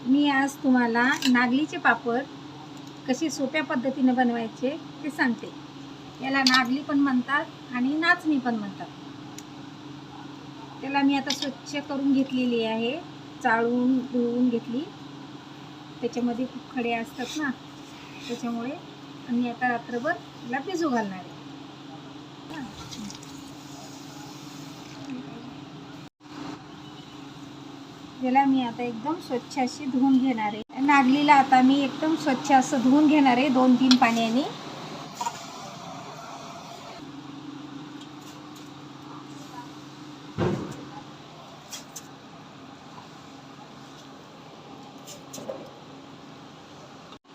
मी आज तुम्हाला नागलीचे पापड कसे सोप्या पद्धतीने बनवायचे ते सांगते। याला नागली पण म्हणतात आणि नाचणी पण म्हणतात। त्याला मी आता स्वच्छ करून घेतलेली आहे, चाळून धुवून घेतली। त्याच्यामध्ये खूप खडे असतात ना, त्याच्यामुळे मी आता रात्रभर याला भिजू घालणार आहे। याला मी आता एकदम स्वच्छ अशी धुवून घेणार आहे। नागलीला आता मी एकदम स्वच्छ असं धुवून घेणार आहे 2-3 पाण्याने।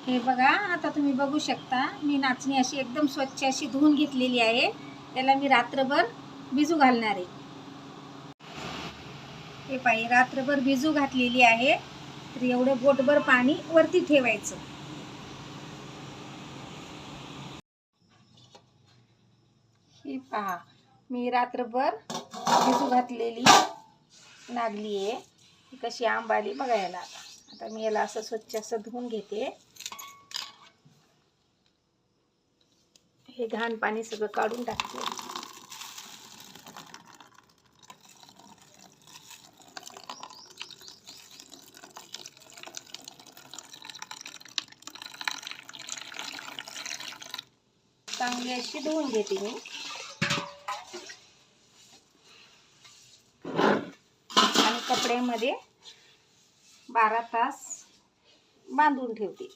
हे बघा, आता तुम्ही बघू शकता मी नाचणी अशी एकदम स्वच्छ अशी धुवून घेतलेली आहे। त्याला मी रात्रभर भिजू घालणार आहे। हे पाहिजे, रात्रभर भिजू घातलेली आहे। तर एवढं बोटभर पाणी वरती ठेवायचं। ही पहा, मी रात्रभर भिजू घातलेली नागली आहे। ही कशी आंबाली बघा याला। आता मी याला असं स्वच्छ असं धुवून घेते। हे घाण पाणी सगळं काढून टाकते। चांगली अशी धुवून घेते मी आणि कपड्यामध्ये 12 तास बांधून ठेवते।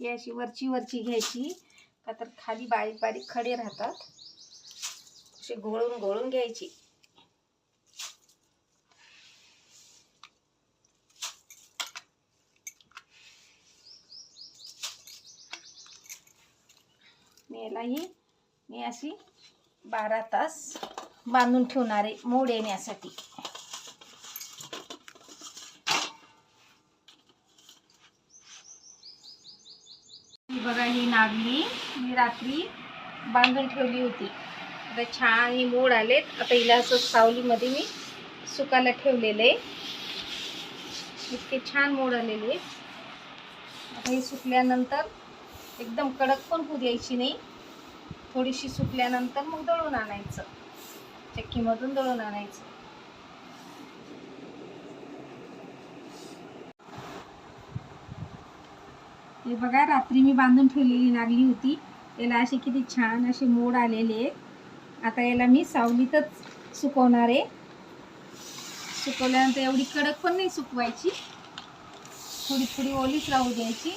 ही अशी वरची घ्यायची का तर खाली बारीक बारीक खडे राहतात, असे घोळून घ्यायची। मी अशी 12 तास बांधून ठेवणार आहे मोड येण्यासाठी। बघा, ही नागली मी रात्री बांधून ठेवली होती। आता छान ही मोड आलेत। आता हिला असं सावलीमध्ये मी सुकायला ठेवलेले, इतके छान मोड आलेले। आता हे सुकल्यानंतर एकदम कडक पण होऊ द्यायची नाही, थोडीशी सुकल्यानंतर मग दळून आणायचं, चक्कीमधून दळून आणायचं। हे बघा, रात्री मी बांधून ठेवलेली नागली होती, याला असे किती छान असे मोड आलेले आहेत। आता याला मी सावलीतच सुकवणार आहे। सुकवल्यानंतर एवढी कडक पण नाही सुकवायची, थोडी ओलीच राहू द्यायची।